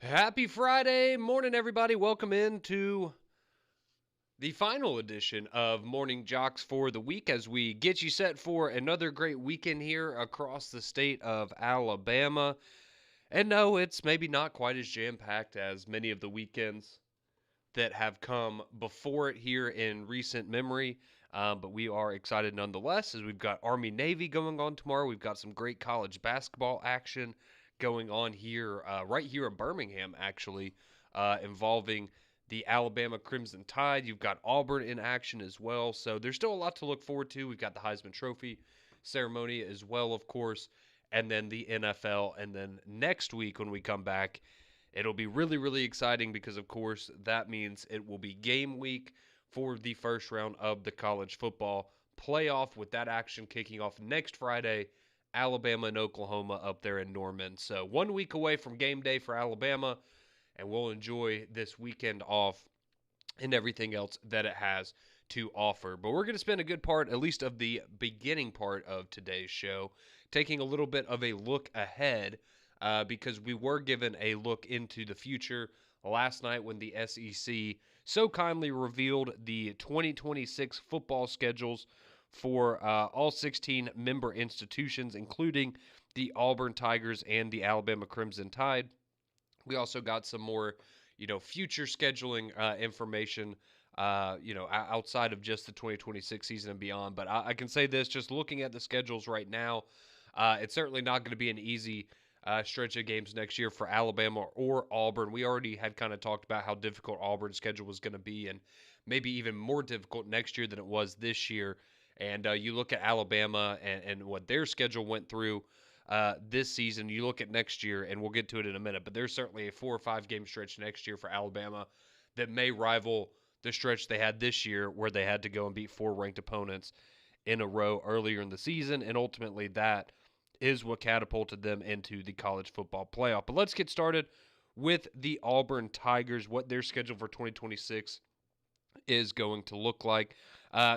Happy Friday morning, everybody. Welcome into the final edition of Morning Jocks for the week as we get you set for another great weekend here across the state of Alabama. And no, it's maybe not quite as jam-packed as many of the weekends that have come before it here in recent memory. But we are excited nonetheless as we've got Army-Navy going on tomorrow. We've got some great college basketball action going on here, right here in Birmingham, actually, involving the Alabama Crimson Tide. You've got Auburn in action as well. So there's still a lot to look forward to. We've got the Heisman Trophy ceremony as well, of course, and then the NFL. And then next week when we come back, it'll be really, really exciting because, of course, that means it will be game week for the first round of the college football playoff, with that action kicking off next Friday, Alabama and Oklahoma up there in Norman. So 1 week away from game day for Alabama, and we'll enjoy this weekend off and everything else that it has to offer. But we're going to spend a good part, at least of the beginning part of today's show, taking a little bit of a look ahead because we were given a look into the future last night when the SEC so kindly revealed the 2026 football schedules for all 16 member institutions, including the Auburn Tigers and the Alabama Crimson Tide. We also got some more, future scheduling information, outside of just the 2026 season and beyond. But I can say this, just looking at the schedules right now, it's certainly not going to be an easy stretch of games next year for Alabama or Auburn. We already had kind of talked about how difficult Auburn's schedule was going to be, and maybe even more difficult next year than it was this year. And you look at Alabama and what their schedule went through this season. You look at next year, and we'll get to it in a minute, but there's certainly a 4 or 5 game stretch next year for Alabama that may rival the stretch they had this year where they had to go and beat 4 ranked opponents in a row earlier in the season, and ultimately that is what catapulted them into the college football playoff. But let's get started with the Auburn Tigers, what their schedule for 2026 is going to look like.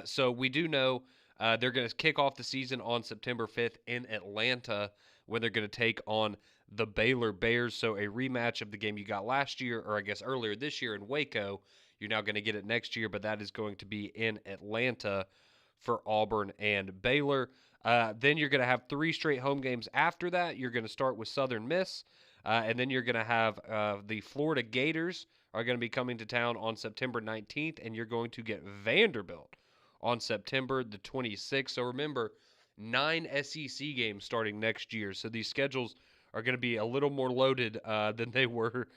So we do know they're going to kick off the season on September 5th in Atlanta when they're going to take on the Baylor Bears. So a rematch of the game you got last year, or I guess earlier this year in Waco. You're now going to get it next year, but that is going to be in Atlanta for Auburn and Baylor. Then you're going to have 3 straight home games after that. You're going to start with Southern Miss, and then you're going to have the Florida Gators are going to be coming to town on September 19th, and you're going to get Vanderbilt on September the 26th. So remember, 9 SEC games starting next year. So these schedules are going to be a little more loaded than they were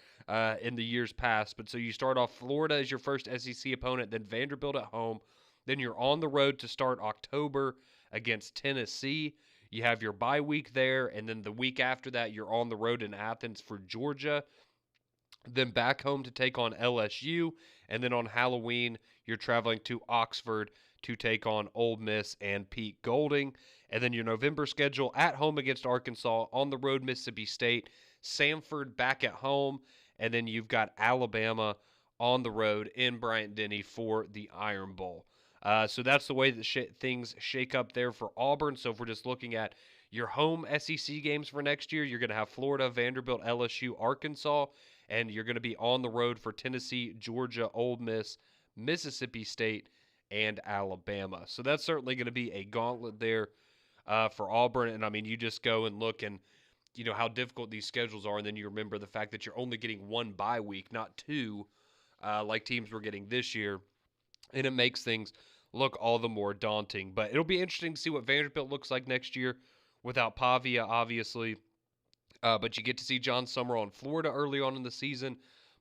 in the years past. But so you start off Florida as your first SEC opponent, then Vanderbilt at home. Then you're on the road to start October against Tennessee. You have your bye week there, and then the week after that, you're on the road in Athens for Georgia. Then back home to take on LSU, and then on Halloween, you're traveling to Oxford to take on Ole Miss and Pete Golding. And then your November schedule at home against Arkansas, on the road Mississippi State, Samford back at home, and then you've got Alabama on the road in Bryant-Denny for the Iron Bowl. So that's the way that things shake up there for Auburn. So if we're just looking at your home SEC games for next year, you're going to have Florida, Vanderbilt, LSU, Arkansas, and you're going to be on the road for Tennessee, Georgia, Ole Miss, Mississippi State, and Alabama. So that's certainly going to be a gauntlet there for Auburn. And, I mean, you just go and look and, how difficult these schedules are, and then you remember the fact that you're only getting 1 bye week, not 2, like teams were getting this year, and it makes things look all the more daunting. But it'll be interesting to see what Vanderbilt looks like next year without Pavia, obviously. But you get to see John Summerall in Florida early on in the season.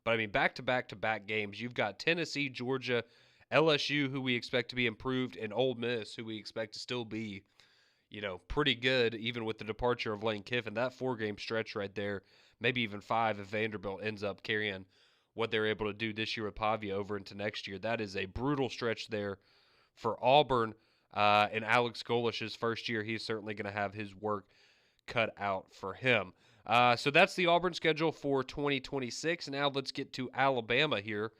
But, I mean, back-to-back-to-back games. You've got Tennessee, Georgia, LSU, who we expect to be improved, and Ole Miss, who we expect to still be, pretty good, even with the departure of Lane Kiffin. That 4-game stretch right there, maybe even 5 if Vanderbilt ends up carrying what they're able to do this year with Pavia over into next year. That is a brutal stretch there for Auburn. And Alex Golish's first year, he's certainly going to have his work cut out for him. So that's the Auburn schedule for 2026. Now let's get to Alabama here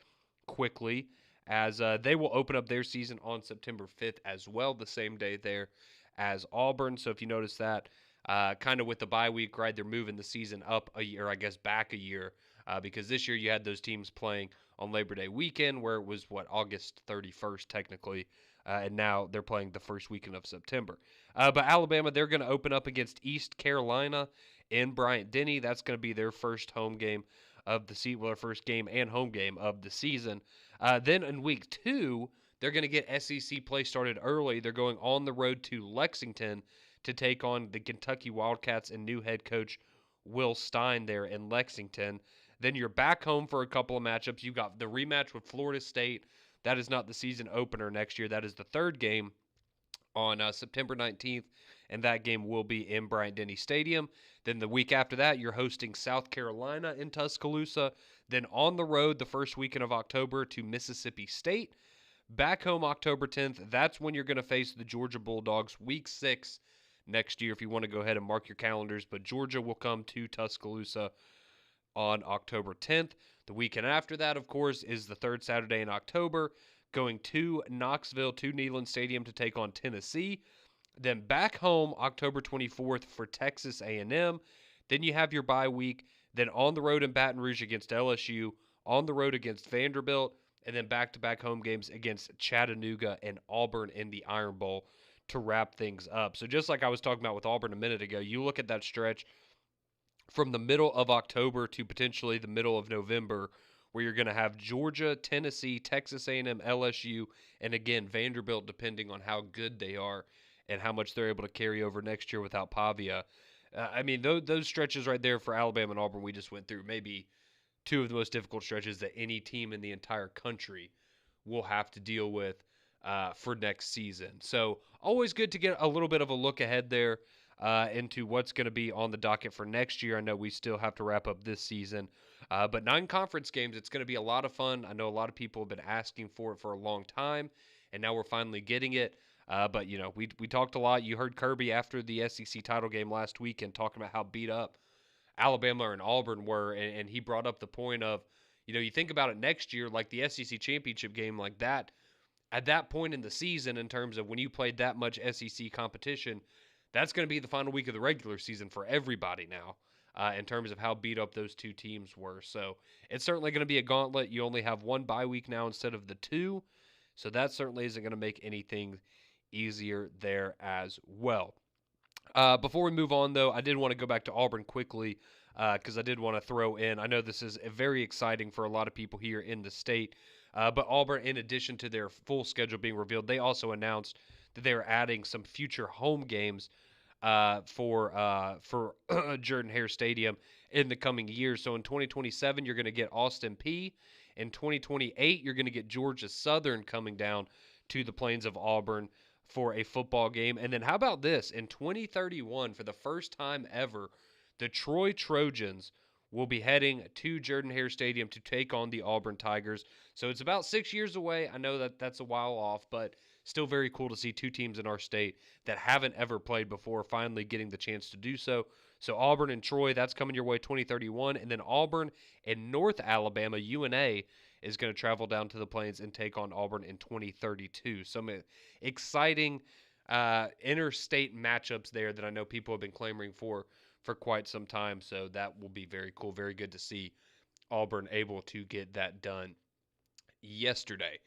quickly, as they will open up their season on September 5th as well, the same day there as Auburn. So if you notice that, kind of with the bye week, right, they're moving the season up a year, I guess back a year, because this year you had those teams playing on Labor Day weekend, where it was August 31st technically, and now they're playing the first weekend of September. But Alabama, they're going to open up against East Carolina in Bryant-Denny. That's going to be their first home game of the season, well, their first game and home game of the season. Then in week 2, they're going to get SEC play started early. They're going on the road to Lexington to take on the Kentucky Wildcats and new head coach Will Stein there in Lexington. Then you're back home for a couple of matchups. You've got the rematch with Florida State. That is not the season opener next year. That is the third game on September 19th, and that game will be in Bryant-Denny Stadium. Then the week after that, you're hosting South Carolina in Tuscaloosa. Then on the road the first weekend of October to Mississippi State. Back home October 10th, that's when you're going to face the Georgia Bulldogs, week 6 next year if you want to go ahead and mark your calendars. But Georgia will come to Tuscaloosa on October 10th. The weekend after that, of course, is the third Saturday in October, going to Knoxville to Neyland Stadium to take on Tennessee. Then back home October 24th for Texas A&M. Then you have your bye week. Then on the road in Baton Rouge against LSU, on the road against Vanderbilt, and then back-to-back home games against Chattanooga and Auburn in the Iron Bowl to wrap things up. So just like I was talking about with Auburn a minute ago, you look at that stretch from the middle of October to potentially the middle of November, where you're going to have Georgia, Tennessee, Texas A&M, LSU, and again Vanderbilt, depending on how good they are and how much they're able to carry over next year without Pavia. I mean, those stretches right there for Alabama and Auburn we just went through, maybe two of the most difficult stretches that any team in the entire country will have to deal with for next season. So always good to get a little bit of a look ahead there into what's going to be on the docket for next year. I know we still have to wrap up this season, but 9 conference games, it's going to be a lot of fun. I know a lot of people have been asking for it for a long time, and now we're finally getting it. But, you know, we talked a lot. You heard Kirby after the SEC title game last weekend talking about how beat up Alabama and Auburn were, and he brought up the point of, you know, you think about it next year, like the SEC championship game like that, at that point in the season, in terms of when you played that much SEC competition, that's going to be the final week of the regular season for everybody now, in terms of how beat up those two teams were. So it's certainly going to be a gauntlet. You only have one bye week now instead of the 2, so that certainly isn't going to make anything easier there as well. Before we move on, though, I did want to go back to Auburn quickly because I did want to throw in, I know this is very exciting for a lot of people here in the state, but Auburn, in addition to their full schedule being revealed, they also announced that they are adding some future home games for Jordan-Hare Stadium in the coming years. So in 2027, you're going to get Austin Peay. In 2028, you're going to get Georgia Southern coming down to the plains of Auburn for a football game. And then how about this? In 2031, for the first time ever, the Troy Trojans will be heading to Jordan-Hare Stadium to take on the Auburn Tigers. So it's about 6 years away. I know that that's a while off, but still very cool to see two teams in our state that haven't ever played before finally getting the chance to do so. So Auburn and Troy, that's coming your way 2031. And then Auburn and North Alabama, UNA, is going to travel down to the plains and take on Auburn in 2032. Some exciting interstate matchups there that I know people have been clamoring for quite some time. So that will be very cool. Very good to see Auburn able to get that done yesterday.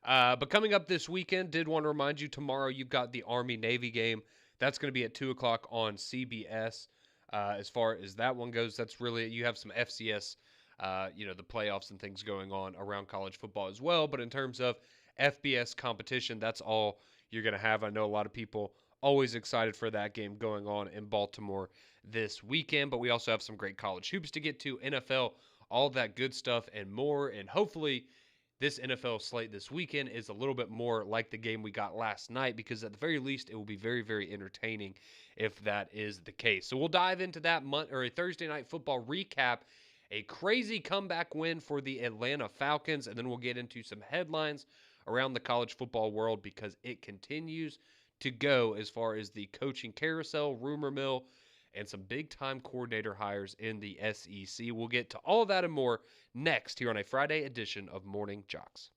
But coming up this weekend, did want to remind you, tomorrow you've got the Army-Navy game. That's going to be at 2 o'clock on CBS. As far as that one goes, that's really, you have some FCS the playoffs and things going on around college football as well. But in terms of FBS competition, that's all you're going to have. I know a lot of people always excited for that game going on in Baltimore this weekend. But we also have some great college hoops to get to, NFL, all that good stuff and more. And hopefully this NFL slate this weekend is a little bit more like the game we got last night, because at the very least, it will be very, very entertaining if that is the case. So we'll dive into that a Thursday night football recap. A crazy comeback win for the Atlanta Falcons, and then we'll get into some headlines around the college football world because it continues to go as far as the coaching carousel, rumor mill, and some big-time coordinator hires in the SEC. We'll get to all of that and more next here on a Friday edition of Morning JOX.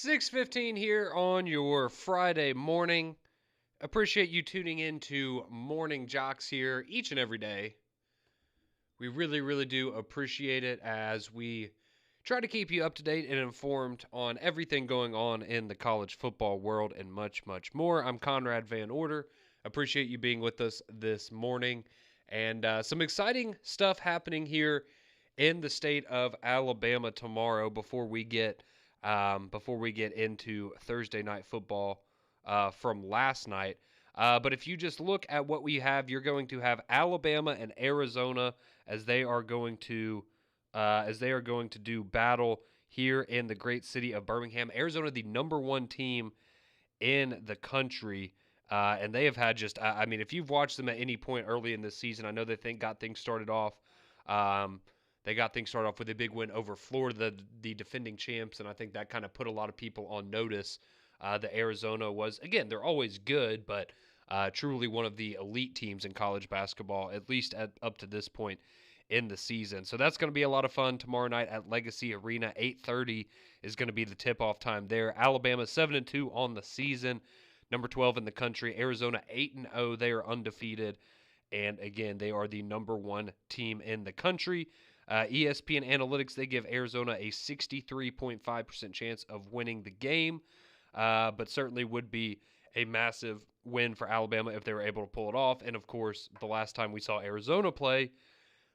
6:15 here on your Friday morning. Appreciate you tuning in to Morning Jocks here each and every day. We really, really do appreciate it as we try to keep you up to date and informed on everything going on in the college football world and much, much more. I'm Conrad Van Order. Appreciate you being with us this morning. And some exciting stuff happening here in the state of Alabama tomorrow before we get into Thursday night football from last night. But if you just look at what we have, you're going to have Alabama and Arizona as they are going to do battle here in the great city of Birmingham. Arizona, the number one team in the country. And they have had just, I mean, if you've watched them at any point early in this season, I know they got things started off. They got things started off with a big win over Florida, the defending champs, and I think that kind of put a lot of people on notice. That Arizona was, again, they're always good, but truly one of the elite teams in college basketball, at least up to this point in the season. So that's going to be a lot of fun tomorrow night at Legacy Arena. 8:30 is going to be the tip-off time there. Alabama 7-2 on the season, number 12 in the country. Arizona 8-0, they are undefeated, and again, they are the number one team in the country. ESPN Analytics, they give Arizona a 63.5% chance of winning the game, but certainly would be a massive win for Alabama if they were able to pull it off. And, of course, the last time we saw Arizona play,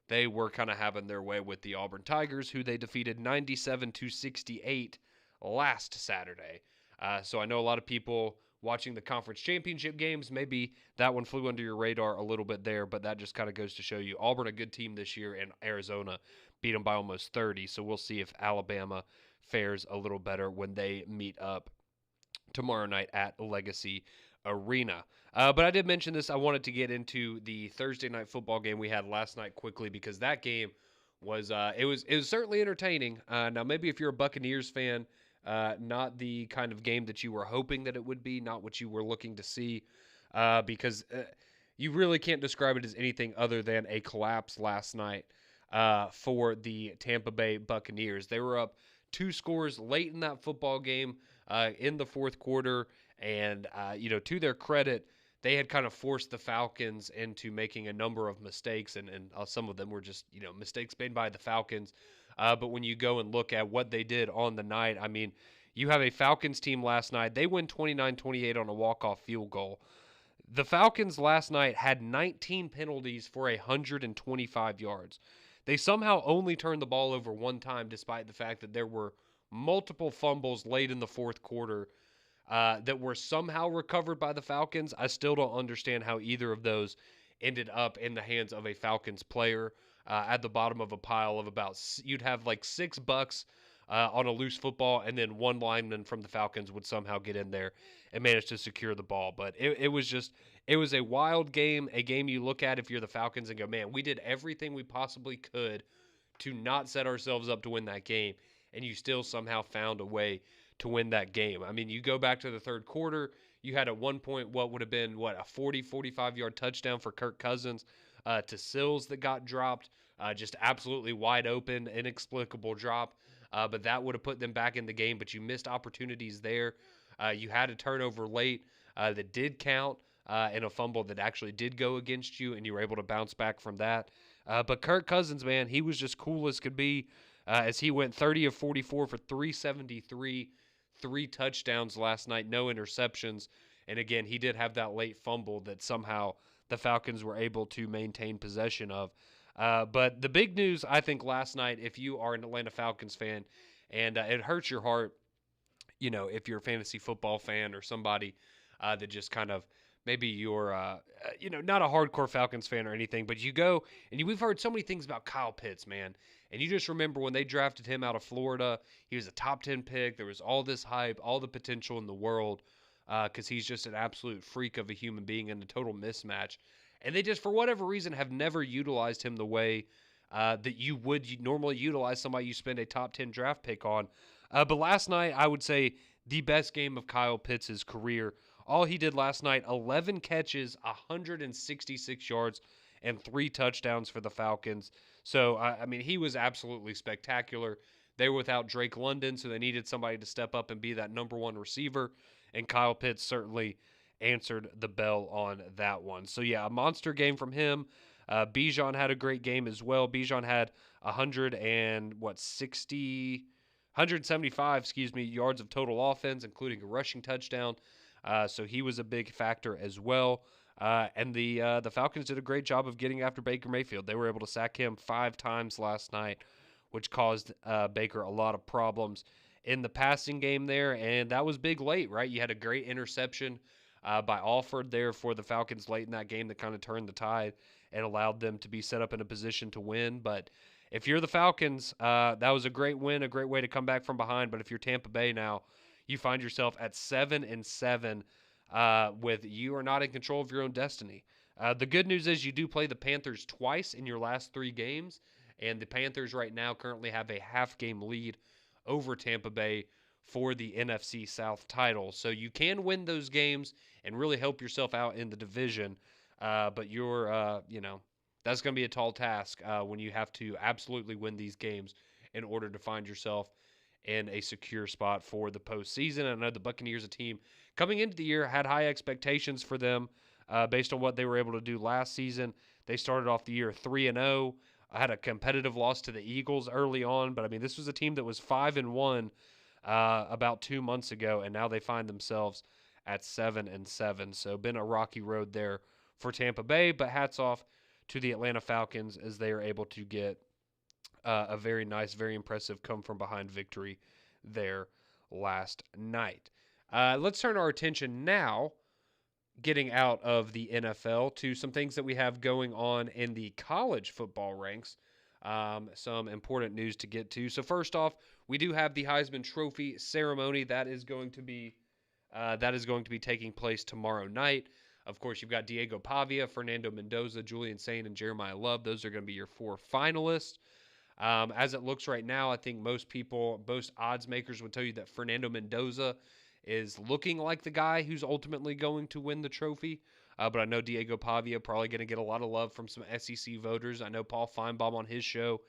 they were kind of having their way with the Auburn Tigers, who they defeated 97-68 last Saturday. So I know a lot of people watching the conference championship games, maybe that one flew under your radar a little bit there, but that just kind of goes to show you Auburn, a good team this year, and Arizona beat them by almost 30. So we'll see if Alabama fares a little better when they meet up tomorrow night at Legacy Arena. But I did mention this. I wanted to get into the Thursday night football game we had last night quickly because that game was it was certainly entertaining. Now maybe if you're a Buccaneers fan, not the kind of game that you were hoping that it would be, not what you were looking to see, because you really can't describe it as anything other than a collapse last night for the Tampa Bay Buccaneers. They were up 2 scores late in that football game in the fourth quarter, and to their credit, they had kind of forced the Falcons into making a number of mistakes, and some of them were just mistakes made by the Falcons. But when you go and look at what they did on the night, I mean, you have a Falcons team last night. They win 29-28 on a walk-off field goal. The Falcons last night had 19 penalties for 125 yards. They somehow only turned the ball over one time, despite the fact that there were multiple fumbles late in the fourth quarter that were somehow recovered by the Falcons. I still don't understand how either of those ended up in the hands of a Falcons player. At the bottom of a pile of you'd have like $6 on a loose football, and then one lineman from the Falcons would somehow get in there and manage to secure the ball. But it was a wild game, a game you look at if you're the Falcons and go, man, we did everything we possibly could to not set ourselves up to win that game, and you still somehow found a way to win that game. I mean, you go back to the third quarter, you had at one point what would have been, a 45-yard touchdown for Kirk Cousins to Sills that got dropped, just absolutely wide open, inexplicable drop. But that would have put them back in the game, but you missed opportunities there. You had a turnover late that did count, and a fumble that actually did go against you, and you were able to bounce back from that. But Kirk Cousins, man, he was just cool as could be as he went 30 of 44 for 373, 3 touchdowns last night, no interceptions. And again, he did have that late fumble that somehow the Falcons were able to maintain possession of. But the big news, I think, last night, if you are an Atlanta Falcons fan, and it hurts your heart, if you're a fantasy football fan or somebody that just kind of, maybe you're, not a hardcore Falcons fan or anything, but you go, and we've heard so many things about Kyle Pitts, man. And you just remember when they drafted him out of Florida, he was a top 10 pick. There was all this hype, all the potential in the world, because he's just an absolute freak of a human being and a total mismatch. And they just, for whatever reason, have never utilized him the way that you would normally utilize somebody you spend a top 10 draft pick on. But last night, I would say the best game of Kyle Pitts' career. All he did last night, 11 catches, 166 yards, and 3 touchdowns for the Falcons. So, I mean, he was absolutely spectacular. They were without Drake London, so they needed somebody to step up and be that number one receiver. And Kyle Pitts certainly answered the bell on that one. So, yeah, a monster game from him. Bijan had a great game as well. Bijan had 175, yards of total offense, including a rushing touchdown. So he was a big factor as well. And the Falcons did a great job of getting after Baker Mayfield. They were able to sack him 5 times last night, which caused Baker a lot of problems in the passing game there. And that was big late, right? You had a great interception by Alford there for the Falcons late in that game that kind of turned the tide and allowed them to be set up in a position to win. But if you're the Falcons, that was a great win, a great way to come back from behind. But if you're Tampa Bay now, you find yourself at 7-7 with you are not in control of your own destiny. The good news is you do play the Panthers twice in your last 3 games, and the Panthers right now currently have a half-game lead over Tampa Bay for the NFC South title. So you can win those games and really help yourself out in the division, but that's going to be a tall task when you have to absolutely win these games in order to find yourself in a secure spot for the postseason. I know the Buccaneers, a team coming into the year, had high expectations for them based on what they were able to do last season. They started off the year 3-0. I had a competitive loss to the Eagles early on, but I mean, this was a team that was 5-1 about 2 months ago, and now they find themselves at 7-7. So been a rocky road there for Tampa Bay, but hats off to the Atlanta Falcons as they are able to get a very nice, very impressive come-from-behind victory there last night. Let's turn our attention now, getting out of the NFL, to some things that we have going on in the college football ranks. Some important news to get to. So first off, we do have the Heisman Trophy ceremony that is going to be taking place tomorrow night. Of course, you've got Diego Pavia, Fernando Mendoza, Julian Sain, and Jeremiah Love. Those are going to be your 4 finalists. As it looks right now, I think most odds makers would tell you that Fernando Mendoza is looking like the guy who's ultimately going to win the trophy. But I know Diego Pavia probably going to get a lot of love from some SEC voters. I know Paul Feinbaum on his show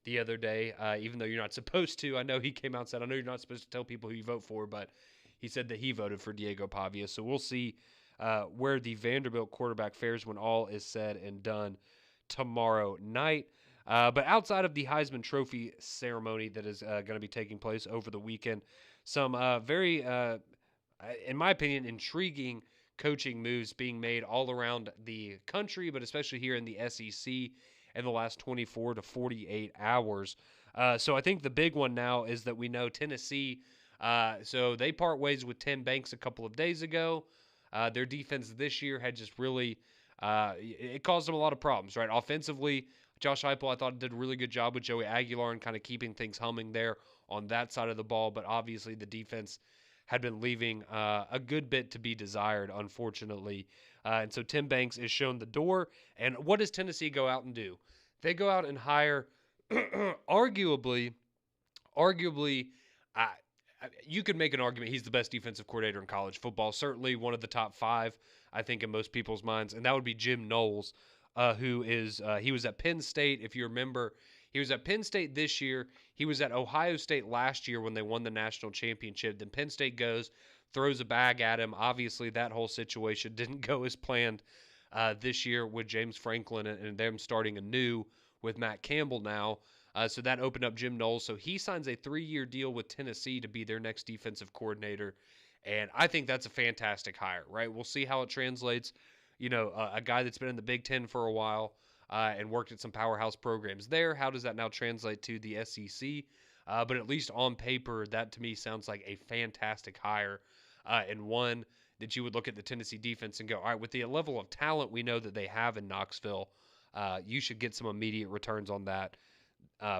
the other day, even though you're not supposed to. I know he came out and said, I know you're not supposed to tell people who you vote for, but he said that he voted for Diego Pavia. So we'll see where the Vanderbilt quarterback fares when all is said and done tomorrow night. But outside of the Heisman Trophy ceremony that is going to be taking place over the weekend, some very, in my opinion, intriguing coaching moves being made all around the country, but especially here in the SEC in the last 24 to 48 hours. So I think the big one now is that we know Tennessee, so they part ways with Tim Banks a couple of days ago. Their defense this year had just really, it caused them a lot of problems, right? Offensively, Josh Heupel, I thought, did a really good job with Joey Aguilar and kind of keeping things humming there on that side of the ball. But obviously, the defense had been leaving a good bit to be desired, unfortunately. And so Tim Banks is shown the door. And what does Tennessee go out and do? They go out and hire, arguably, you could make an argument he's the best defensive coordinator in college football. Certainly one of the top 5, I think, in most people's minds. And that would be Jim Knowles. Who is he was at Penn State, if you remember. He was at Penn State this year. He was at Ohio State last year when they won the national championship. Then Penn State goes, throws a bag at him. Obviously, that whole situation didn't go as planned this year with James Franklin and them starting anew with Matt Campbell now. So that opened up Jim Knowles. So he signs a 3-year deal with Tennessee to be their next defensive coordinator. And I think that's a fantastic hire, right? We'll see how it translates. You know, a guy that's been in the Big Ten for a while and worked at some powerhouse programs there. How does that now translate to the SEC? But at least on paper, that to me sounds like a fantastic hire and one that you would look at the Tennessee defense and go, all right, with the level of talent we know that they have in Knoxville, you should get some immediate returns on that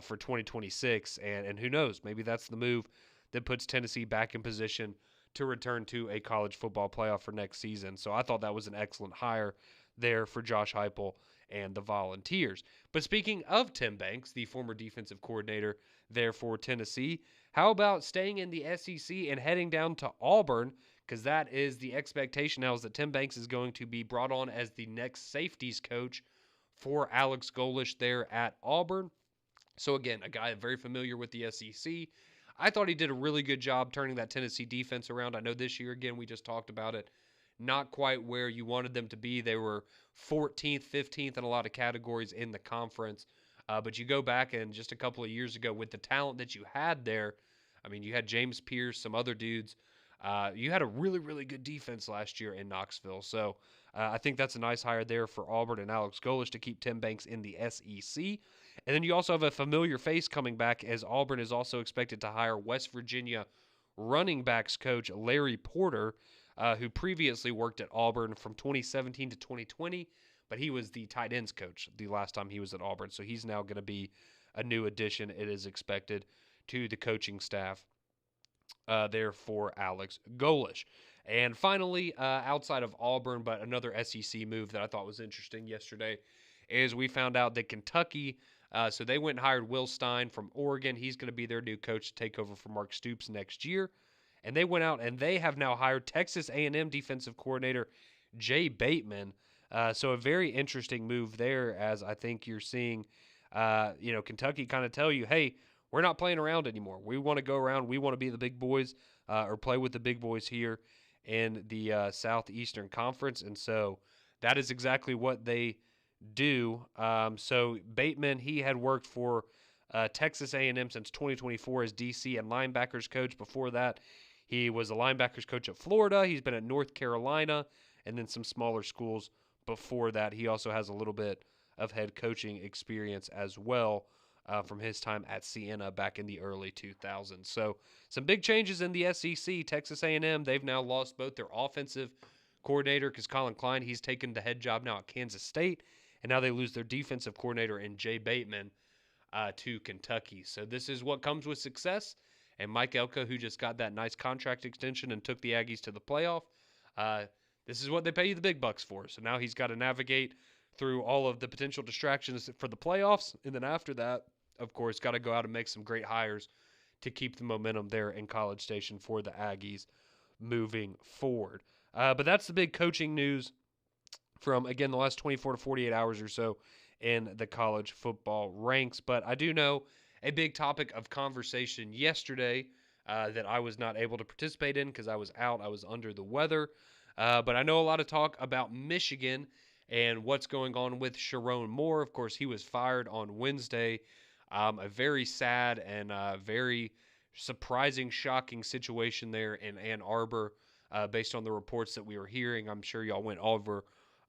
for 2026. And who knows, maybe that's the move that puts Tennessee back in position to return to a college football playoff for next season. So I thought that was an excellent hire there for Josh Heupel and the Volunteers. But speaking of Tim Banks, the former defensive coordinator there for Tennessee, how about staying in the SEC and heading down to Auburn? Because that is the expectation now, is that Tim Banks is going to be brought on as the next safeties coach for Alex Golesh there at Auburn. So again, a guy very familiar with the SEC. I thought he did a really good job turning that Tennessee defense around. I know this year, again, we just talked about it, not quite where you wanted them to be. They were 14th, 15th in a lot of categories in the conference. But you go back and just a couple of years ago with the talent that you had there, I mean, you had James Pierce, some other dudes. You had a really, really good defense last year in Knoxville. So I think that's a nice hire there for Auburn and Alex Golesh to keep Tim Banks in the SEC. And then you also have a familiar face coming back, as Auburn is also expected to hire West Virginia running backs coach Larry Porter, who previously worked at Auburn from 2017 to 2020, but he was the tight ends coach the last time he was at Auburn. So he's now going to be a new addition, it is expected, to the coaching staff there for Alex Golesh. And finally, outside of Auburn, but another SEC move that I thought was interesting yesterday is we found out that Kentucky, so they went and hired Will Stein from Oregon. He's going to be their new coach to take over for Mark Stoops next year. And they went out and they have now hired Texas A&M defensive coordinator Jay Bateman. So a very interesting move there, as I think you're seeing, Kentucky kind of tell you, hey, we're not playing around anymore. We want to go around. We want to be the big boys or play with the big boys here in the Southeastern Conference. And so that is exactly what they do. So Bateman, he had worked for Texas A&M since 2024 as DC and linebackers coach. Before that, he was a linebackers coach at Florida. He's been at North Carolina and then some smaller schools before that. He also has a little bit of head coaching experience as well from his time at Siena back in the early 2000s. So some big changes in the SEC. Texas A&M, they've now lost both their offensive coordinator, because Colin Klein, he's taken the head job now at Kansas State, and now they lose their defensive coordinator in Jay Bateman to Kentucky. So this is what comes with success. And Mike Elko, who just got that nice contract extension and took the Aggies to the playoff, this is what they pay you the big bucks for. So now he's got to navigate through all of the potential distractions for the playoffs. And then after that, of course, got to go out and make some great hires to keep the momentum there in College Station for the Aggies moving forward. But that's the big coaching news from, again, the last 24 to 48 hours or so in the college football ranks. But I do know a big topic of conversation yesterday that I was not able to participate in because I was out. I was under the weather. But I know a lot of talk about Michigan and what's going on with Sharon Moore. Of course, he was fired on Wednesday. A very sad and very surprising, shocking situation there in Ann Arbor based on the reports that we were hearing. I'm sure y'all went over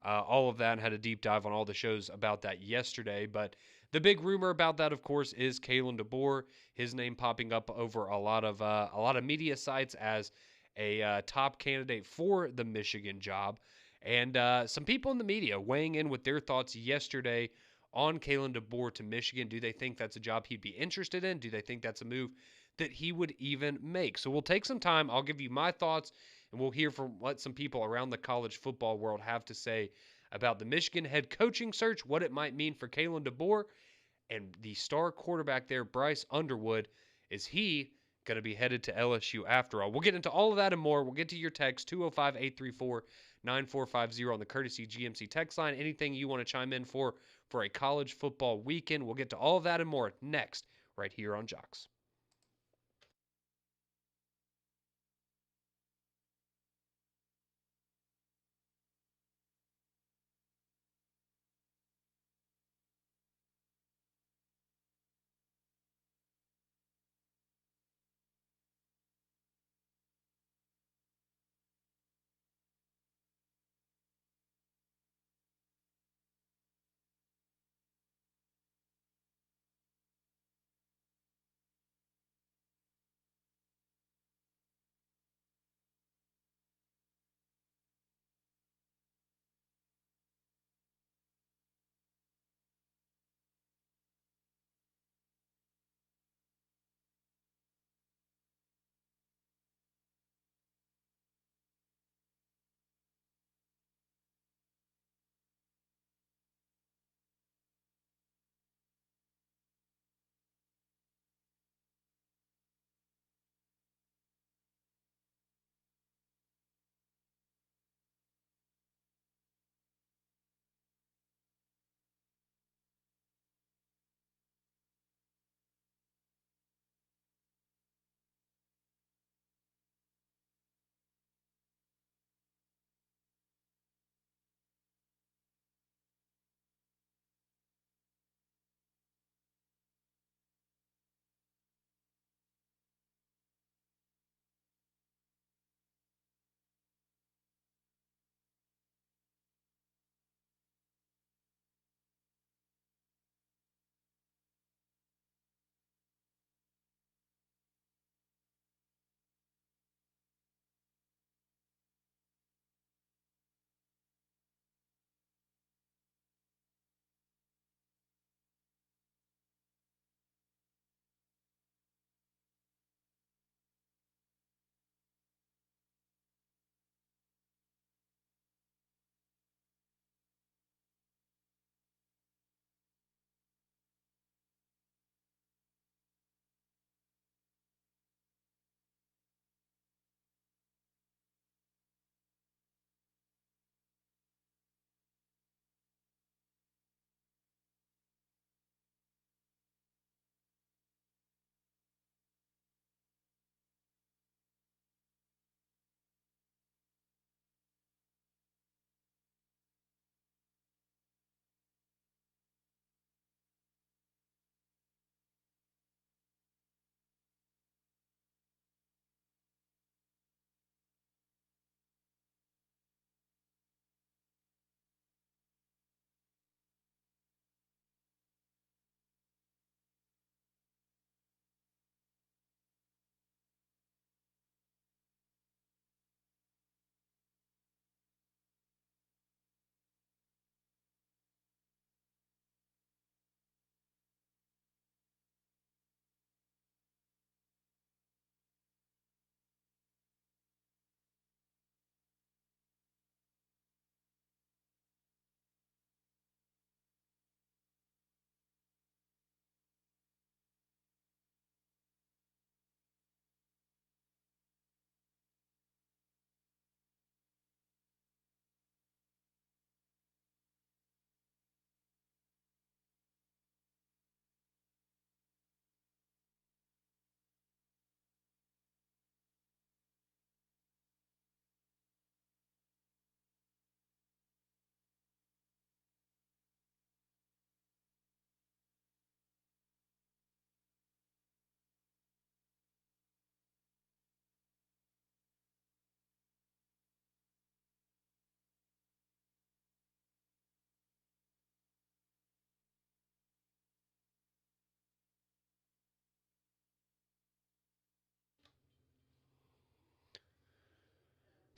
all of that and had a deep dive on all the shows about that yesterday. But the big rumor about that, of course, is Kalen DeBoer. His name popping up over a lot of media sites as a top candidate for the Michigan job. And some people in the media weighing in with their thoughts yesterday on Kalen DeBoer to Michigan. Do they think that's a job he'd be interested in? Do they think that's a move that he would even make? So we'll take some time. I'll give you my thoughts, and we'll hear from what some people around the college football world have to say about the Michigan head coaching search, what it might mean for Kalen DeBoer, and the star quarterback there, Bryce Underwood. Is he going to be headed to LSU after all? We'll get into all of that and more. We'll get to your text, 205-834-9450 on the courtesy GMC text line. Anything you want to chime in for a college football weekend. We'll get to all of that and more next, right here on JOX.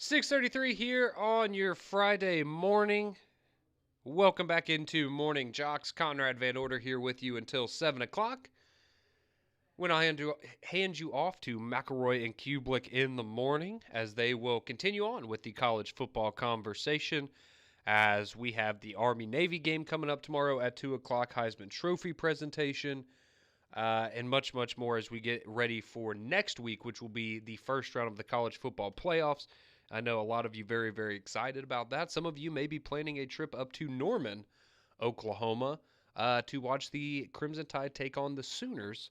6:33 here on your Friday morning. Welcome back into Morning Jocks. Conrad Van Order here with you until 7 o'clock when I hand you off to McElroy and Kublick in the morning as they will continue on with the college football conversation as we have the Army-Navy game coming up tomorrow at 2 o'clock, Heisman Trophy presentation, and much, much more as we get ready for next week, which will be the first round of the college football playoffs. I know a lot of you very, very excited about that. Some of you may be planning a trip up to Norman, Oklahoma, to watch the Crimson Tide take on the Sooners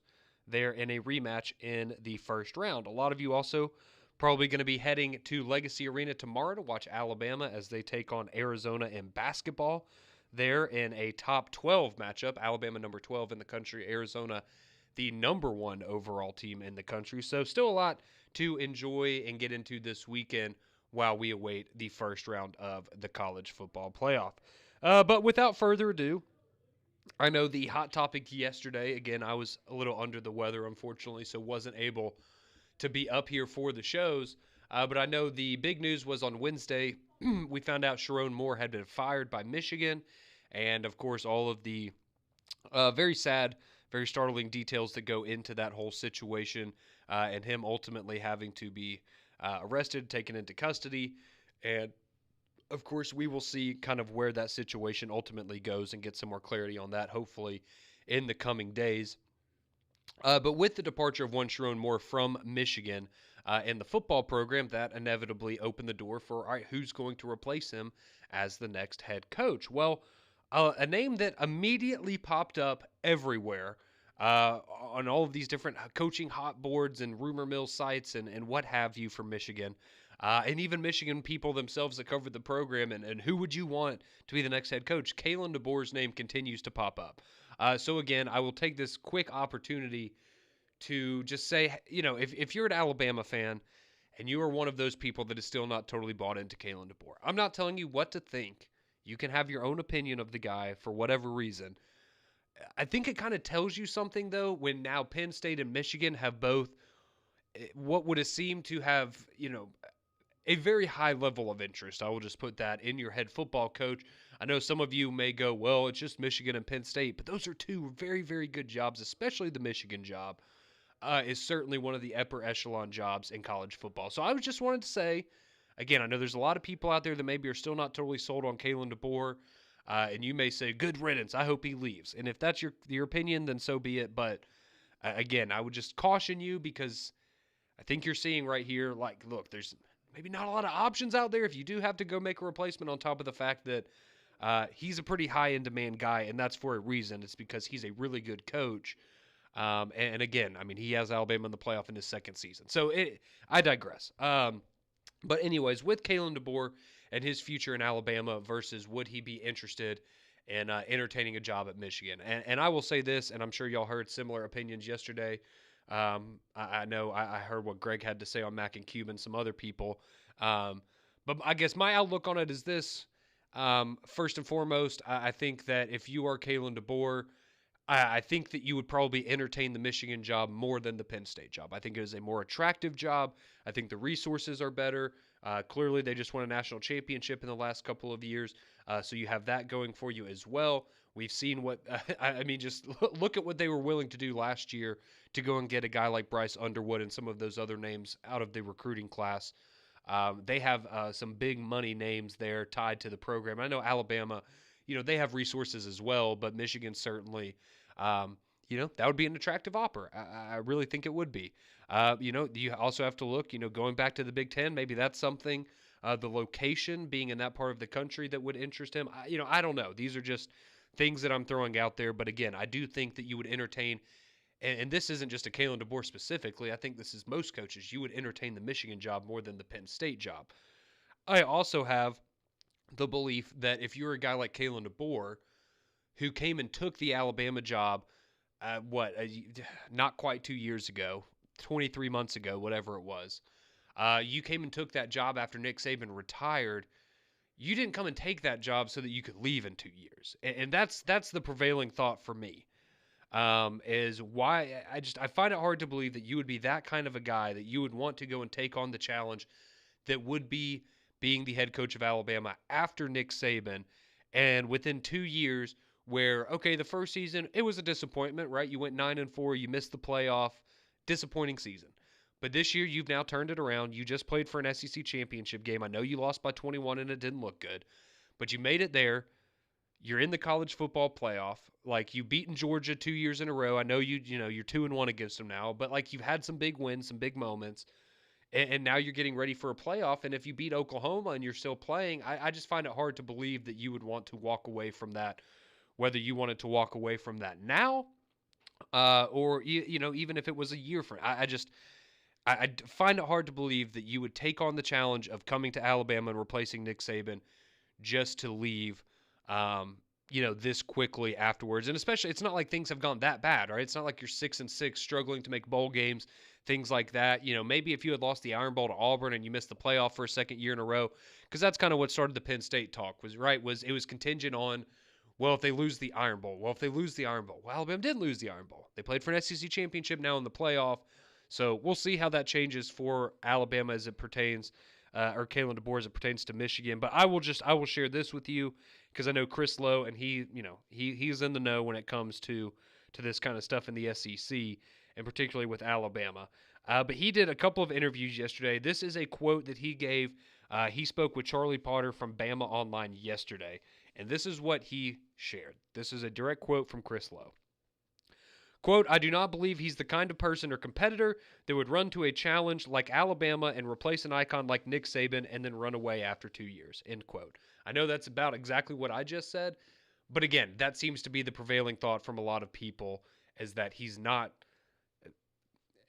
there in a rematch in the first round. A lot of you also probably going to be heading to Legacy Arena tomorrow to watch Alabama as they take on Arizona in basketball there in a top 12 matchup. Alabama number 12 in the country, Arizona the number 1 overall team in the country. So still a lot to enjoy and get into this weekend while we await the first round of the college football playoff. But without further ado, I know the hot topic yesterday, again, I was a little under the weather, unfortunately, so wasn't able to be up here for the shows. But I know the big news was on Wednesday. We found out Sharon Moore had been fired by Michigan. And, of course, all of the very sad, very startling details that go into that whole situation and him ultimately having to be arrested, taken into custody. And, of course, we will see kind of where that situation ultimately goes and get some more clarity on that, hopefully, in the coming days. But with the departure of one Sharon Moore from Michigan in the football program, that inevitably opened the door for, all right, who's going to replace him as the next head coach? Well, a name that immediately popped up everywhere on all of these different coaching hot boards and rumor mill sites and what have you from Michigan. And even Michigan people themselves that covered the program and who would you want to be the next head coach? Kalen DeBoer's name continues to pop up. So again, I will take this quick opportunity to just say, if you're an Alabama fan and you are one of those people that is still not totally bought into Kalen DeBoer, I'm not telling you what to think. You can have your own opinion of the guy for whatever reason. I think it kind of tells you something, though, when now Penn State and Michigan have both what would have seemed to have, a very high level of interest. I will just put that in your head football coach. I know some of you may go, well, it's just Michigan and Penn State, but those are two very, very good jobs, especially the Michigan job is certainly one of the upper echelon jobs in college football. So I was just wanted to say, again, I know there's a lot of people out there that maybe are still not totally sold on Kalen DeBoer, and you may say, good riddance, I hope he leaves. And if that's your opinion, then so be it. But again, I would just caution you because I think you're seeing right here, like, look, there's maybe not a lot of options out there if you do have to go make a replacement on top of the fact that he's a pretty high in demand guy, and that's for a reason. It's because he's a really good coach. And again, I mean, he has Alabama in the playoff in his second season. So I digress. But anyways, with Kalen DeBoer and his future in Alabama versus would he be interested in entertaining a job at Michigan? And I will say this, and I'm sure y'all heard similar opinions yesterday. I know I heard what Greg had to say on Mac and Cube and some other people. But I guess my outlook on it is this. First and foremost, I think that if you are Kalen DeBoer, I think that you would probably entertain the Michigan job more than the Penn State job. I think it is a more attractive job. I think the resources are better. Clearly, they just won a national championship in the last couple of years, so you have that going for you as well. We've seen what I mean. Just look at what they were willing to do last year to go and get a guy like Bryce Underwood and some of those other names out of the recruiting class. They have some big money names there tied to the program. I know Alabama, they have resources as well, but Michigan certainly. That would be an attractive offer. I really think it would be. You also have to look, going back to the Big Ten, maybe that's something, the location being in that part of the country that would interest him. I don't know. These are just things that I'm throwing out there. But again, I do think that you would entertain, and this isn't just a Kalen DeBoer specifically. I think this is most coaches. You would entertain the Michigan job more than the Penn State job. I also have the belief that if you're a guy like Kalen DeBoer, who came and took the Alabama job, not quite 2 years ago, 23 months ago, whatever it was. You came and took that job after Nick Saban retired. You didn't come and take that job so that you could leave in 2 years. And that's the prevailing thought for me, is why I find it hard to believe that you would be that kind of a guy that you would want to go and take on the challenge that would be being the head coach of Alabama after Nick Saban. And within 2 years, where, okay, the first season, it was a disappointment, right? You went 9-4, you missed the playoff, disappointing season. But this year, you've now turned it around. You just played for an SEC championship game. I know you lost by 21 and it didn't look good, but you made it there. You're in the college football playoff. Like, you've beaten Georgia 2 years in a row. I know you're 2-1 against them now, but like, you've had some big wins, some big moments, and now you're getting ready for a playoff. And if you beat Oklahoma and you're still playing, I just find it hard to believe that you would want to walk away from that. Whether you wanted to walk away from that now, or even if it was a year from, I find it hard to believe that you would take on the challenge of coming to Alabama and replacing Nick Saban just to leave, this quickly afterwards. And especially, it's not like things have gone that bad, right? It's not like you're 6-6, struggling to make bowl games, things like that. Maybe if you had lost the Iron Bowl to Auburn and you missed the playoff for a second year in a row, because that's kind of what started the Penn State talk. Was it was contingent on, well, if they lose the Iron Bowl, well, Alabama didn't lose the Iron Bowl. They played for an SEC championship now in the playoff. So we'll see how that changes for Alabama as it pertains, or Kalen DeBoer as it pertains to Michigan. But I will share this with you because I know Chris Lowe, and he's in the know when it comes to this kind of stuff in the SEC, and particularly with Alabama. But he did a couple of interviews yesterday. This is a quote that he gave. He spoke with Charlie Potter from Bama Online yesterday, and this is what he shared. This is a direct quote from Chris Lowe. Quote, I do not believe he's the kind of person or competitor that would run to a challenge like Alabama and replace an icon like Nick Saban and then run away after 2 years, end quote. I know that's about exactly what I just said, but again, that seems to be the prevailing thought from a lot of people, is that he's not.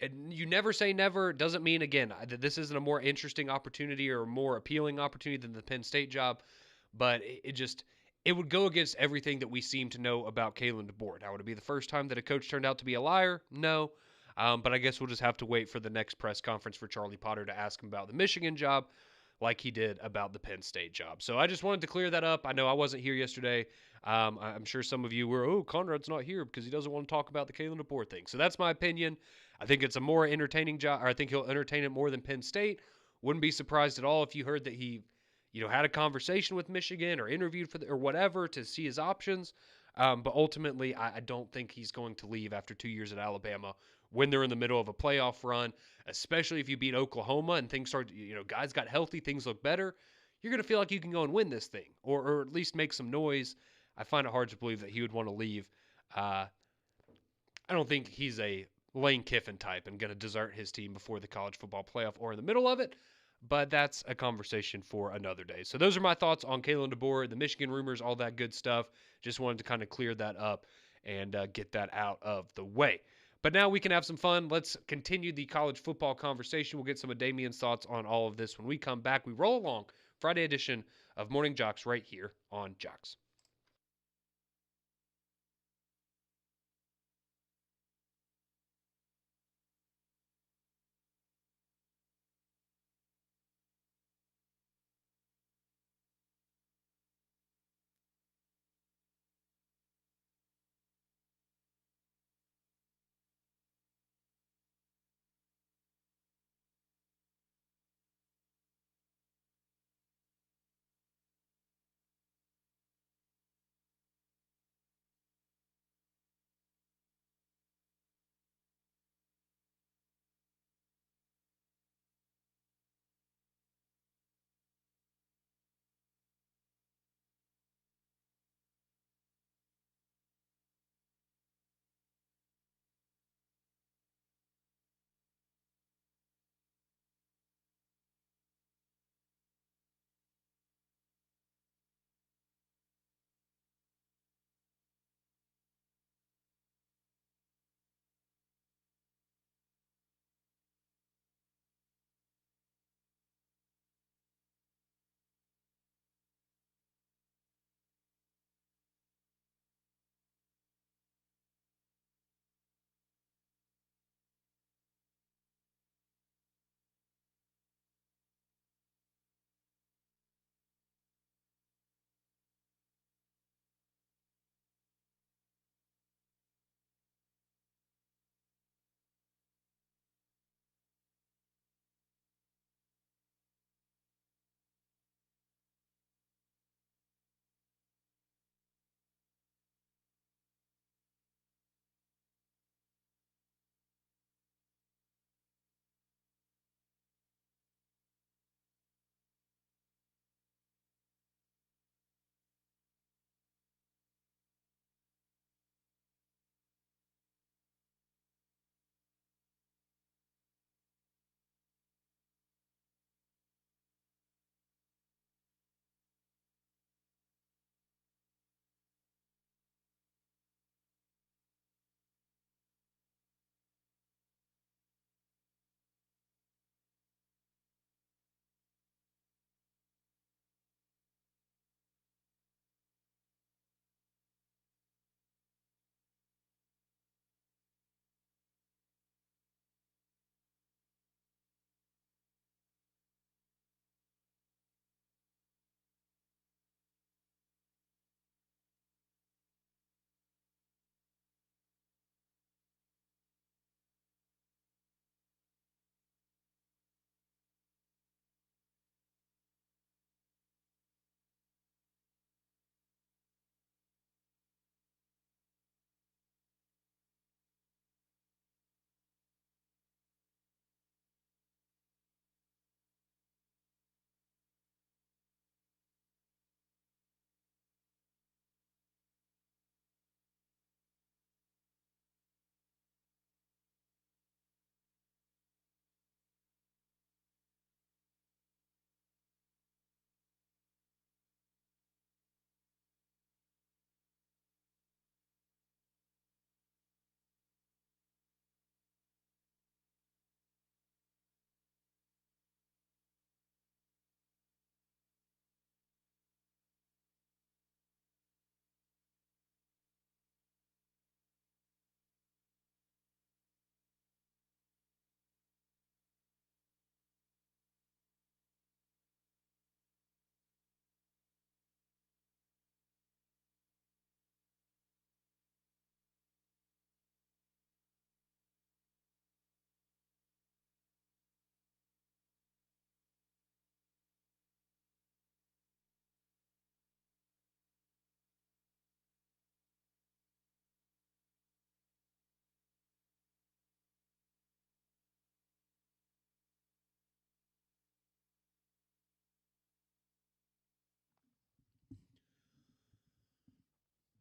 And you never say never. Doesn't mean, again, that this isn't a more interesting opportunity or a more appealing opportunity than the Penn State job, but it would go against everything that we seem to know about Kalen DeBoer. Now, would it be the first time that a coach turned out to be a liar? No. But I guess we'll just have to wait for the next press conference for Charlie Potter to ask him about the Michigan job, like he did about the Penn State job. So I just wanted to clear that up. I know I wasn't here yesterday. I'm sure some of you were, Conrad's not here because he doesn't want to talk about the Kalen DeBoer thing. So that's my opinion. I think it's a more entertaining job, or I think he'll entertain it more than Penn State. Wouldn't be surprised at all if you heard that he had a conversation with Michigan or interviewed or whatever to see his options. But ultimately, I don't think he's going to leave after 2 years at Alabama when they're in the middle of a playoff run, especially if you beat Oklahoma and things start, guys got healthy, things look better. You're going to feel like you can go and win this thing, or at least make some noise. I find it hard to believe that he would want to leave. I don't think he's a Lane Kiffin type and going to desert his team before the college football playoff or in the middle of it. But that's a conversation for another day. So those are my thoughts on Kalen DeBoer, the Michigan rumors, all that good stuff. Just wanted to kind of clear that up and get that out of the way. But now we can have some fun. Let's continue the college football conversation. We'll get some of Damien's thoughts on all of this when we come back. We roll along Friday edition of Morning JOX right here on JOX.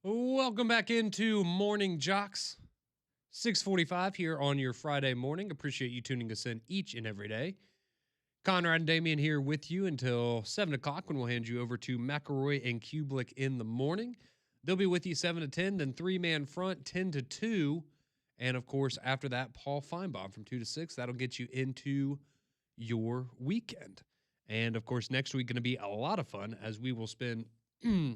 Welcome back into Morning Jocks, 6:45 here on your Friday morning. Appreciate you tuning us in each and every day. Conrad and Damian here with you until 7 o'clock when we'll hand you over to McElroy and Kublick in the morning. They'll be with you 7 to 10, then three-man front, 10 to 2. And, of course, after that, Paul Feinbaum from 2 to 6. That'll get you into your weekend. And, of course, next week going to be a lot of fun as we will spend, I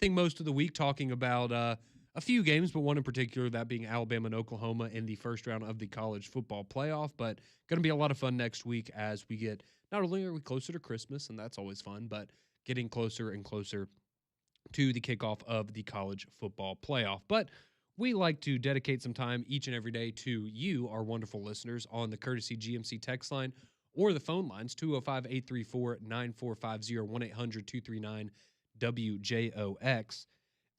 think, most of the week talking about a few games, but one in particular, that being Alabama and Oklahoma in the first round of the college football playoff. But going to be a lot of fun next week as we get, not only are we closer to Christmas, and that's always fun, but getting closer and closer to the kickoff of the college football playoff. But we like to dedicate some time each and every day to you, our wonderful listeners, on the courtesy GMC text line or the phone lines, 205-834-9450, 1-800-239-WJOX.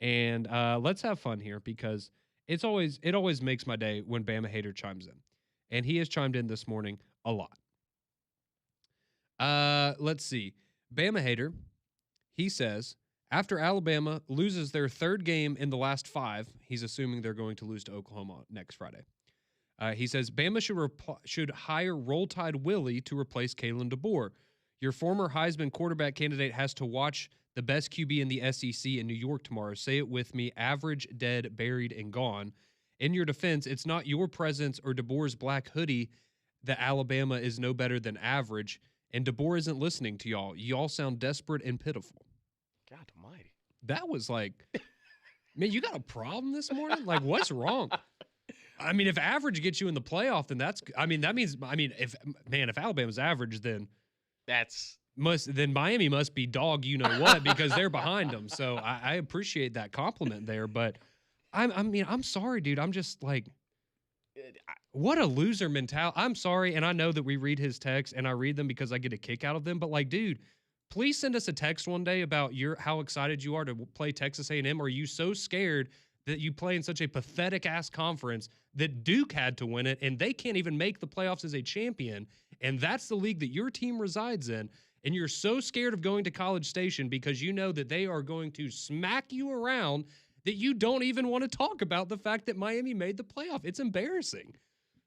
And let's have fun here because it always makes my day when Bama Hater chimes in. And he has chimed in this morning a lot. Let's see. Bama Hater, he says, after Alabama loses their third game in the last 5, he's assuming they're going to lose to Oklahoma next Friday. He says, Bama should hire Roll Tide Willie to replace Kalen DeBoer. Your former Heisman quarterback candidate has to watch the best QB in the SEC in New York tomorrow. Say it with me, average, dead, buried, and gone. In your defense, it's not your presence or DeBoer's black hoodie that Alabama is no better than average, and DeBoer isn't listening to y'all. Y'all sound desperate and pitiful. God almighty. That was like, man, you got a problem this morning? Like, what's wrong? I mean, if average gets you in the playoff, then that means, if Alabama's average, then Miami must be dog, you know what, because they're behind them. So I appreciate that compliment there, but I'm sorry, dude. I'm just like, what a loser mentality. I'm sorry, and I know that we read his texts, and I read them because I get a kick out of them, but like, dude, please send us a text one day about how excited you are to play Texas A&M. Are you so scared that you play in such a pathetic-ass conference that Duke had to win it, and they can't even make the playoffs as a champion, and that's the league that your team resides in, and you're so scared of going to College Station because you know that they are going to smack you around that you don't even want to talk about the fact that Miami made the playoff. It's embarrassing.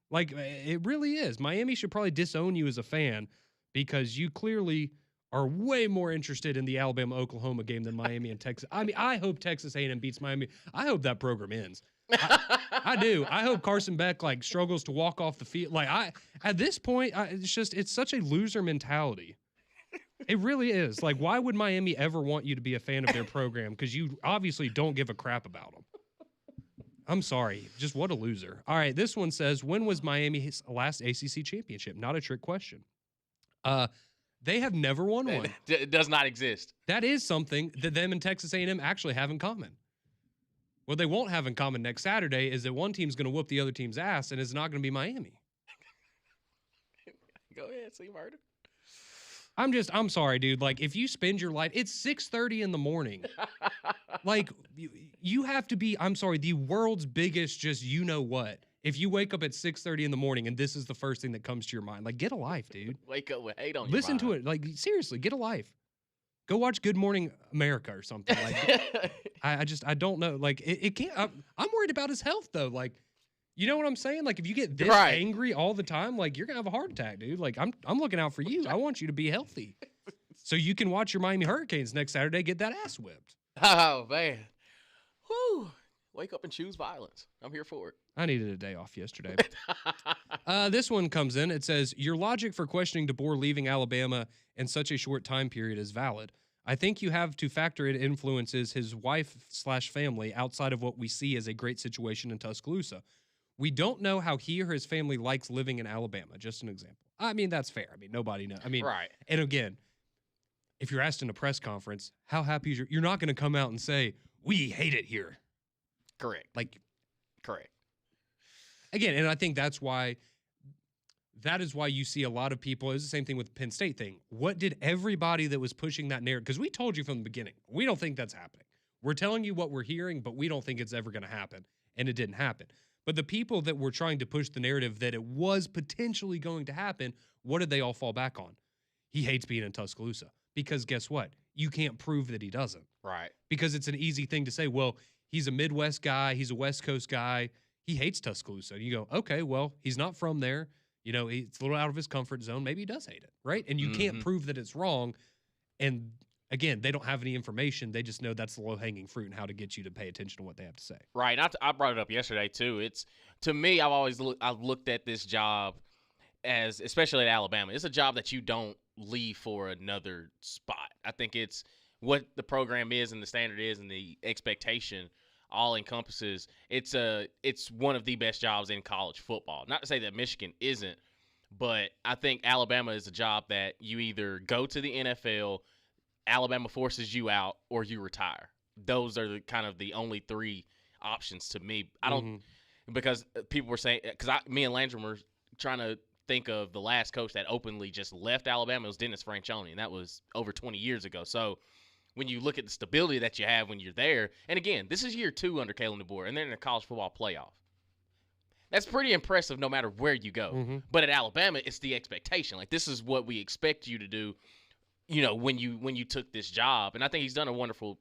Like, it really is. Miami should probably disown you as a fan because you clearly are way more interested in the Alabama-Oklahoma game than Miami and Texas. I mean, I hope Texas A&M beats Miami. I hope that program ends. I do. I hope Carson Beck, like, struggles to walk off the field. Like, at this point, it's such a loser mentality. It really is. Like, why would Miami ever want you to be a fan of their program? Because you obviously don't give a crap about them. I'm sorry. Just what a loser. All right, this one says, when was Miami's last ACC championship? Not a trick question. They have never won one. It does not exist. That is something that them and Texas A&M actually have in common. What they won't have in common next Saturday is that one team's going to whoop the other team's ass, and it's not going to be Miami. Go ahead, see murder. I'm sorry, dude. Like, if you spend your life, it's 6:30 in the morning. Like, you have to be, I'm sorry, the world's biggest just you-know-what. If you wake up at 6:30 in the morning and this is the first thing that comes to your mind, like, get a life, dude. Wake up with hate on your Listen mind. to it. Like, seriously, get a life. Go watch Good Morning America or something. Like, I don't know. Like, it can't. I'm worried about his health, though. Like, you know what I'm saying? Like, if you get this angry all the time, like, you're going to have a heart attack, dude. Like, I'm looking out for you. I want you to be healthy so you can watch your Miami Hurricanes next Saturday get that ass whipped. Oh, man. Whew. Wake up and choose violence. I'm here for it. I needed a day off yesterday. This one comes in. It says, your logic for questioning DeBoer leaving Alabama in such a short time period is valid. I think you have to factor in influences his wife/family outside of what we see as a great situation in Tuscaloosa. We don't know how he or his family likes living in Alabama. Just an example. I mean, that's fair. I mean, nobody knows. I mean, right. And again, if you're asked in a press conference, how happy is you're not going to come out and say, we hate it here. Correct. Like, correct. Again, and I think that is why you see a lot of people. It's the same thing with the Penn State thing. What did everybody that was pushing that narrative? Because we told you from the beginning, we don't think that's happening. We're telling you what we're hearing, but we don't think it's ever going to happen. And it didn't happen. But the people that were trying to push the narrative that it was potentially going to happen, what did they all fall back on? He hates being in Tuscaloosa. Because guess what? You can't prove that he doesn't. Right. Because it's an easy thing to say, well, he's a Midwest guy, he's a West Coast guy, he hates Tuscaloosa. And you go, okay, well, he's not from there. You know, it's a little out of his comfort zone. Maybe he does hate it, right? And you can't prove that it's wrong. And again, they don't have any information. They just know that's the low-hanging fruit and how to get you to pay attention to what they have to say. Right. I brought it up yesterday too. It's, to me, I've looked at this job as, especially at Alabama, it's a job that you don't leave for another spot. I think it's what the program is and the standard is and the expectation all encompasses. It's one of the best jobs in college football. Not to say that Michigan isn't, but I think Alabama is a job that you either go to the NFL, Alabama forces you out, or you retire. Those are the only three options to me. I don't because people were saying, because me and Landrum were trying to think of the last coach that openly just left Alabama. It was Dennis Franchione, and that was over 20 years ago. So when you look at the stability that you have when you're there, and again, this is year 2 under Kalen DeBoer, and they're in the college football playoff. That's pretty impressive no matter where you go. But at Alabama, it's the expectation. Like, this is what we expect you to do, you know, when you took this job. And I think he's done a wonderful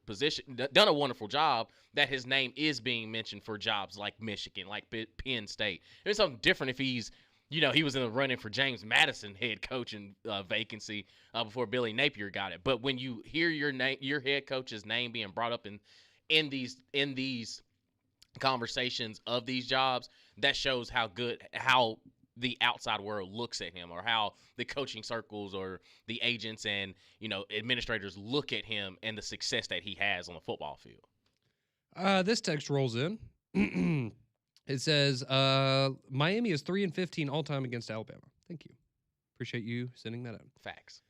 job that his name is being mentioned for jobs like Michigan, like Penn State. It's something different if he's, you know, he was in the running for James Madison head coaching vacancy before Billy Napier got it. But when you hear your head coach's name being brought up in these conversations of these jobs, that shows how the outside world looks at him, or how the coaching circles or the agents and, you know, administrators look at him and the success that he has on the football field. This text rolls in. It says, Miami is 3-15 all-time against Alabama. Thank you. Appreciate you sending that out. Facts.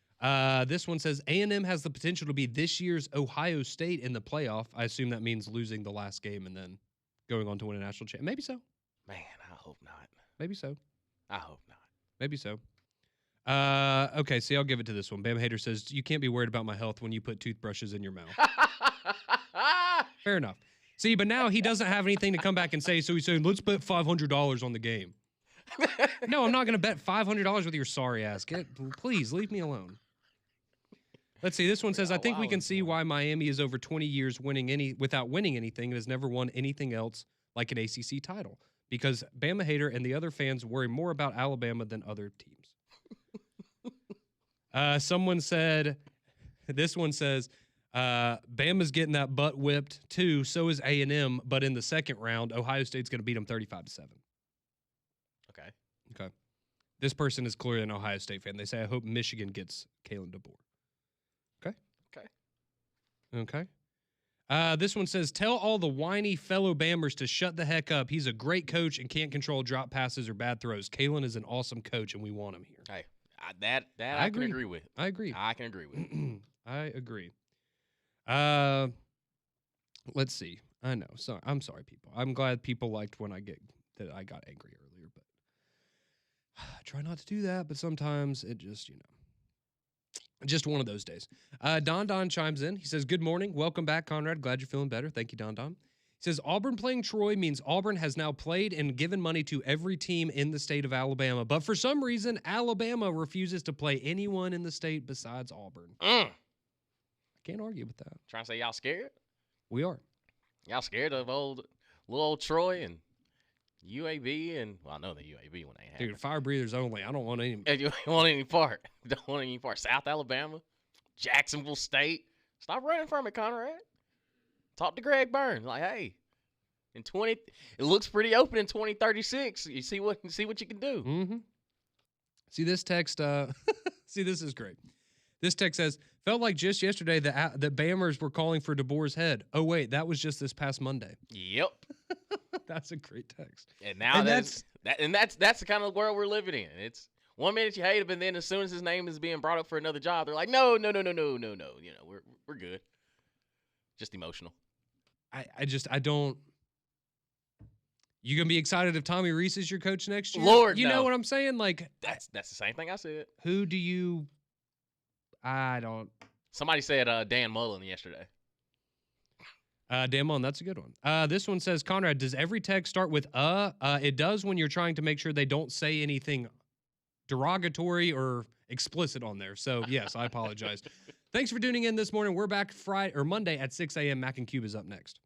This one says, A&M has the potential to be this year's Ohio State in the playoff. I assume that means losing the last game and then going on to win a national championship. Maybe so. Man, I hope not. Maybe so. I hope not. Maybe so. Okay, see, I'll give it to this one. Bam Hater says, you can't be worried about my health when you put toothbrushes in your mouth. Fair enough. See, but now he doesn't have anything to come back and say, so he's saying, let's bet $500 on the game. No, I'm not going to bet $500 with your sorry ass. Please, leave me alone. Let's see. This one says, I think we can see why Miami is over 20 years without winning anything and has never won anything else like an ACC title. Because Bama Hater and the other fans worry more about Alabama than other teams. Someone said, this one says, Bama's getting that butt whipped too. So is A&M, but in the second round, Ohio State's going to beat them 35-7. Okay. This person is clearly an Ohio State fan. They say, I hope Michigan gets Kalen DeBoer. Okay. This one says, tell all the whiny fellow Bammers to shut the heck up. He's a great coach and can't control drop passes or bad throws. Kalen is an awesome coach, and we want him here. Hey, I can agree with. I agree. I can agree with. I agree. Let's see. I know. Sorry. I'm sorry, people. I'm glad people liked when I got angry earlier, but I try not to do that. But sometimes it just, just one of those days. Don chimes in. He says, good morning. Welcome back, Conrad. Glad you're feeling better. Thank you, Don. He says, Auburn playing Troy means Auburn has now played and given money to every team in the state of Alabama. But for some reason, Alabama refuses to play anyone in the state besides Auburn. I can't argue with that. Trying to say y'all scared? We are. Y'all scared of little old Troy and UAB? And, well, I know the UAB when they have Dude, fire breathers only. I don't want any. You don't want any part. Don't want any part. South Alabama, Jacksonville State. Stop running from it, Conrad. Talk to Greg Burns. Like, hey, it looks pretty open in 2036. You see what you can do. Mm-hmm. See this text. See, this is great. This text says, felt like just yesterday that Bammers were calling for DeBoer's head. Oh, wait, that was just this past Monday. Yep. That's a great text. And now that's the kind of world we're living in. It's 1 minute you hate him, and then as soon as his name is being brought up for another job, they're like, no. We're good. Just emotional. I don't. You gonna be excited if Tommy Reese is your coach next year? Lord, you no. know what I'm saying? Like that's the same thing I said. Who do you? I don't. Somebody said Dan Mullen yesterday. Dan Mullen, that's a good one. This one says, Conrad, does every text start with it does when you're trying to make sure they don't say anything derogatory or explicit on there. So yes, I apologize. Thanks for tuning in this morning. We're back Monday at 6 a.m. Mac and Cube is up next.